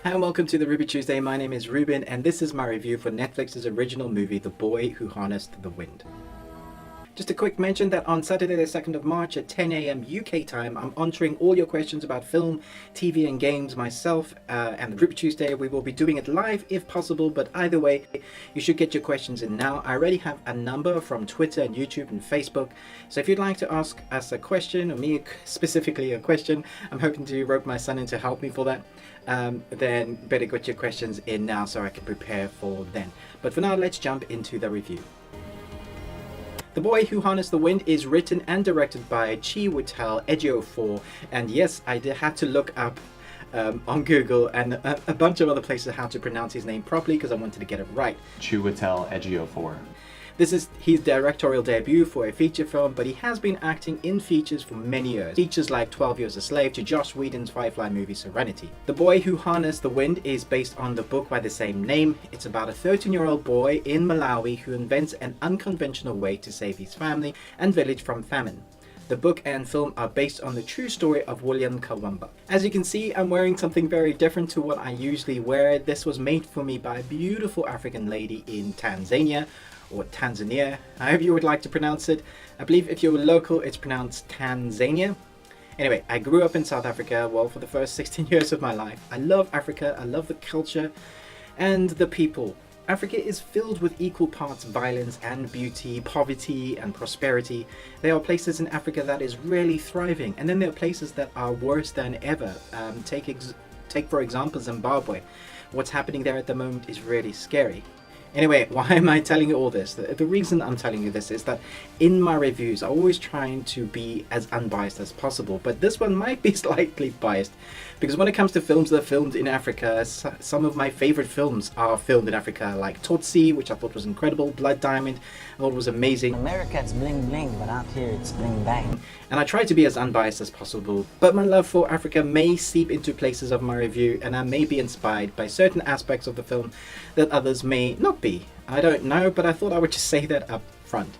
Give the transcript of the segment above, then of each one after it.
Hi and welcome to the Ruby Tuesday. My name is Ruben and this is my review for Netflix's original movie, The Boy Who Harnessed the Wind. Just a quick mention that on Saturday the 2nd of March at 10 AM UK time, I'm answering all your questions about film, TV and games myself, and the Ruby Tuesday. We will be doing it live if possible, but either way, you should get your questions in now. I already have a number from Twitter and YouTube and Facebook, so if you'd like to ask us a question, or me specifically a question, I'm hoping to rope my son in to help me for that. Then better get your questions in now so I can prepare for then. But for now, let's jump into the review. The Boy Who Harnessed the Wind is written and directed by Chiwetel Ejiofor, and yes, I did have to look up on Google and a bunch of other places how to pronounce his name properly because I wanted to get it right. Chiwetel Ejiofor. This is his directorial debut for a feature film, but he has been acting in features for many years. Features like 12 Years a Slave to Joss Whedon's Firefly movie Serenity. The Boy Who Harnessed the Wind is based on the book by the same name. It's about a 13-year-old boy in Malawi who invents an unconventional way to save his family and village from famine. The book and film are based on the true story of William Kawamba. As you can see, I'm wearing something very different to what I usually wear. This was made for me by a beautiful African lady in Tanzania, or Tanzania, however you would like to pronounce it. I believe if you're local, it's pronounced Tanzania. Anyway, I grew up in South Africa, well, for the first 16 years of my life. I love Africa, I love the culture and the people. Africa is filled with equal parts violence and beauty, poverty and prosperity. There are places in Africa that is really thriving, and then there are places that are worse than ever. Take for example Zimbabwe. What's happening there at the moment is really scary. Anyway, why am I telling you all this? The reason I'm telling you this is that in my reviews, I'm always trying to be as unbiased as possible, but this one might be slightly biased because when it comes to films that are filmed in Africa, some of my favorite films are filmed in Africa, like Tutsi, which I thought was incredible, Blood Diamond, I thought was amazing. In America it's bling bling, but out here it's bling bang. And I try to be as unbiased as possible, but my love for Africa may seep into places of my review, and I may be inspired by certain aspects of the film that others may not be. I don't know, but I thought I would just say that up front.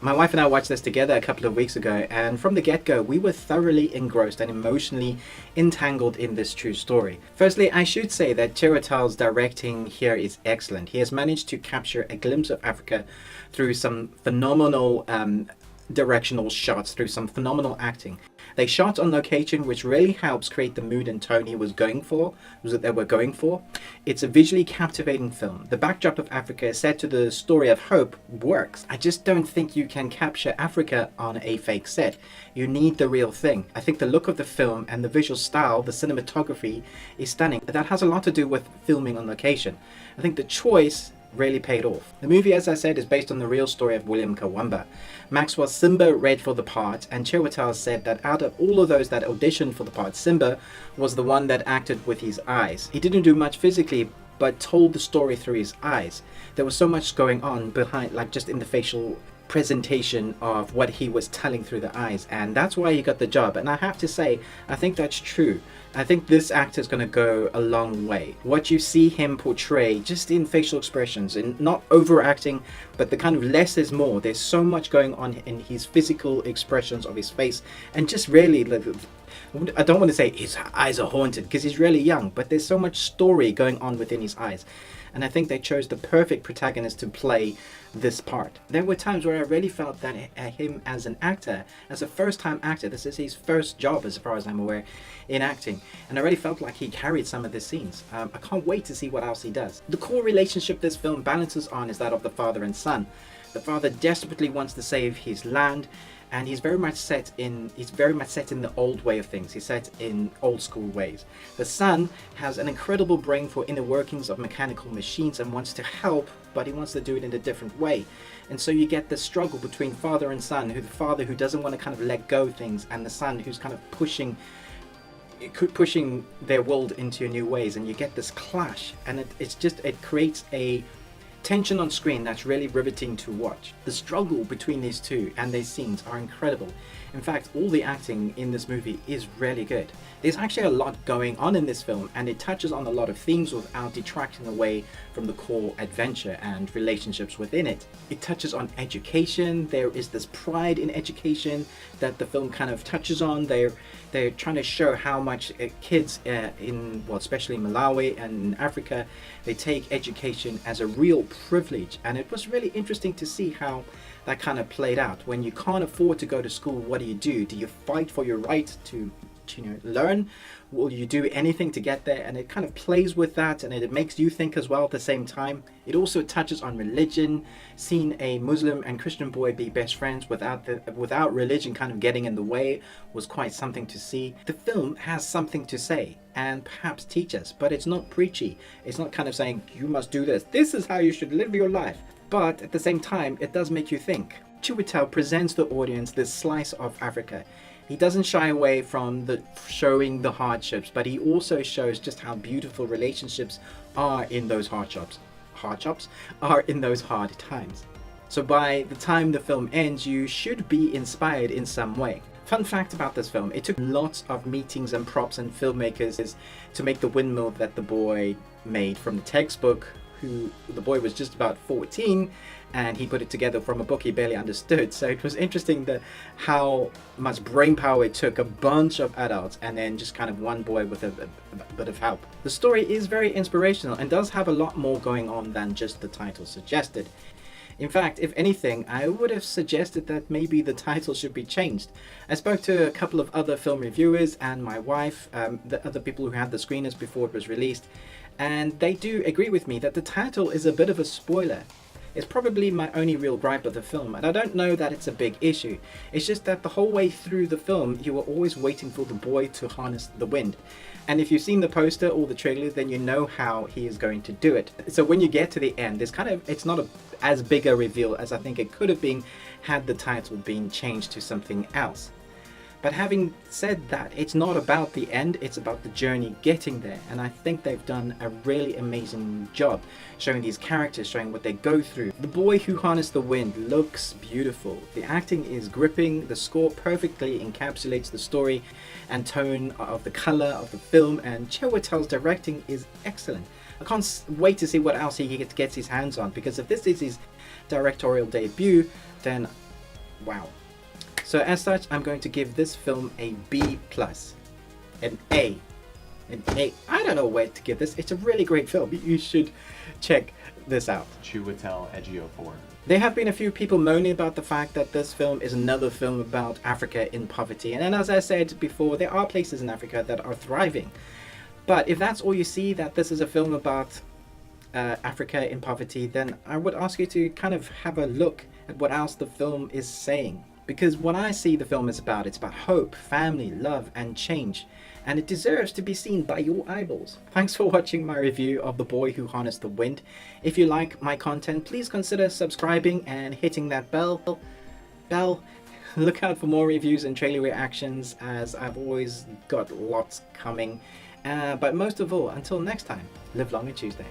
My wife and I watched this together a couple of weeks ago, and from the get-go we were thoroughly engrossed and emotionally entangled in this true story. Firstly, I should say that Chiwetel's directing here is excellent. He has managed to capture a glimpse of Africa through some phenomenal directional shots, through some phenomenal acting. They shot on location, which really helps create the mood and tone they were going for. It's a visually captivating film. The backdrop of Africa set to the story of hope works. I just don't think you can capture Africa on a fake set. You need the real thing. I think the look of the film and the visual style, the cinematography is stunning. That has a lot to do with filming on location. I think the choice really paid off. The movie, as I said, is based on the real story of William Kawamba. Maxwell Simba read for the part, and Chiwetel said that out of all of those that auditioned for the part, Simba was the one that acted with his eyes. He didn't do much physically, but told the story through his eyes. There was so much going on behind, like just in the facial presentation of what he was telling through the eyes, and that's why he got the job. And I have to say, I think that's true. I think this actor is going to go a long way. What you see him portray just in facial expressions, and not overacting, but the kind of less is more. There's so much going on in his physical expressions of his face, and just really, I don't want to say his eyes are haunted because he's really young, but there's so much story going on within his eyes. And I think they chose the perfect protagonist to play this part. There were times where I really felt that him as an actor, as a first-time actor, this is his first job as far as I'm aware in acting, and I really felt like he carried some of the scenes. I can't wait to see what else he does. The core relationship this film balances on is that of the father and son. The father desperately wants to save his land, and he's very much set in the old way of things. He's set in old school ways. The son has an incredible brain for inner workings of mechanical machines and wants to help, but he wants to do it in a different way. And so you get the struggle between father and son, the father who doesn't want to kind of let go of things, and the son who's kind of pushing their world into new ways, and you get this clash, and it creates a tension on screen that's really riveting to watch. The struggle between these two and their scenes are incredible. In fact, all the acting in this movie is really good. There's actually a lot going on in this film, and it touches on a lot of themes without detracting away from the core adventure and relationships within it. It touches on education. There is this pride in education that the film kind of touches on. They're trying to show how much kids especially in Malawi and in Africa, they take education as a real privilege. And it was really interesting to see how that kind of played out. When you can't afford to go to school, what do you do? Do you fight for your right to learn? Will you do anything to get there? And it kind of plays with that, and it makes you think as well at the same time. It also touches on religion. Seeing a Muslim and Christian boy be best friends without religion kind of getting in the way was quite something to see. The film has something to say and perhaps teach us, but it's not preachy. It's not kind of saying you must do this is how you should live your life. But at the same time, it does make you think. Chiwetel presents the audience this slice of Africa. He doesn't shy away from showing the hardships, but he also shows just how beautiful relationships are in those hardships are in those hard times. So by the time the film ends, you should be inspired in some way. Fun fact about this film, it took lots of meetings and props and filmmakers to make the windmill that the boy made from the textbook. The boy was just about 14, and he put it together from a book he barely understood. So it was interesting how much brain power it took a bunch of adults and then just kind of one boy with a bit of help. The story is very inspirational and does have a lot more going on than just the title suggested. In fact, if anything, I would have suggested that maybe the title should be changed. I spoke to a couple of other film reviewers and my wife, the other people who had the screeners before it was released, and they do agree with me that the title is a bit of a spoiler. It's probably my only real gripe of the film, and I don't know that it's a big issue. It's just that the whole way through the film, you were always waiting for the boy to harness the wind. And if you've seen the poster or the trailer, then you know how he is going to do it. So when you get to the end, it's not as big a reveal as I think it could have been had the title been changed to something else. But having said that, it's not about the end, it's about the journey getting there. And I think they've done a really amazing job showing these characters, showing what they go through. The Boy Who Harnessed the Wind looks beautiful. The acting is gripping. The score perfectly encapsulates the story and tone of the color of the film. And Chiwetel's directing is excellent. I can't wait to see what else he gets his hands on, because if this is his directorial debut, then wow. So as such, I'm going to give this film a B+, an A. I don't know where to give this. It's a really great film. You should check this out. Chiwetel Ejiofor. There have been a few people moaning about the fact that this film is another film about Africa in poverty. And then, as I said before, there are places in Africa that are thriving. But if that's all you see, that this is a film about Africa in poverty, then I would ask you to kind of have a look at what else the film is saying. Because what I see the film is about, it's about hope, family, love, and change. And it deserves to be seen by your eyeballs. Thanks for watching my review of The Boy Who Harnessed the Wind. If you like my content, please consider subscribing and hitting that bell. Look out for more reviews and trailer reactions, as I've always got lots coming. But most of all, until next time, live long and Tuesday.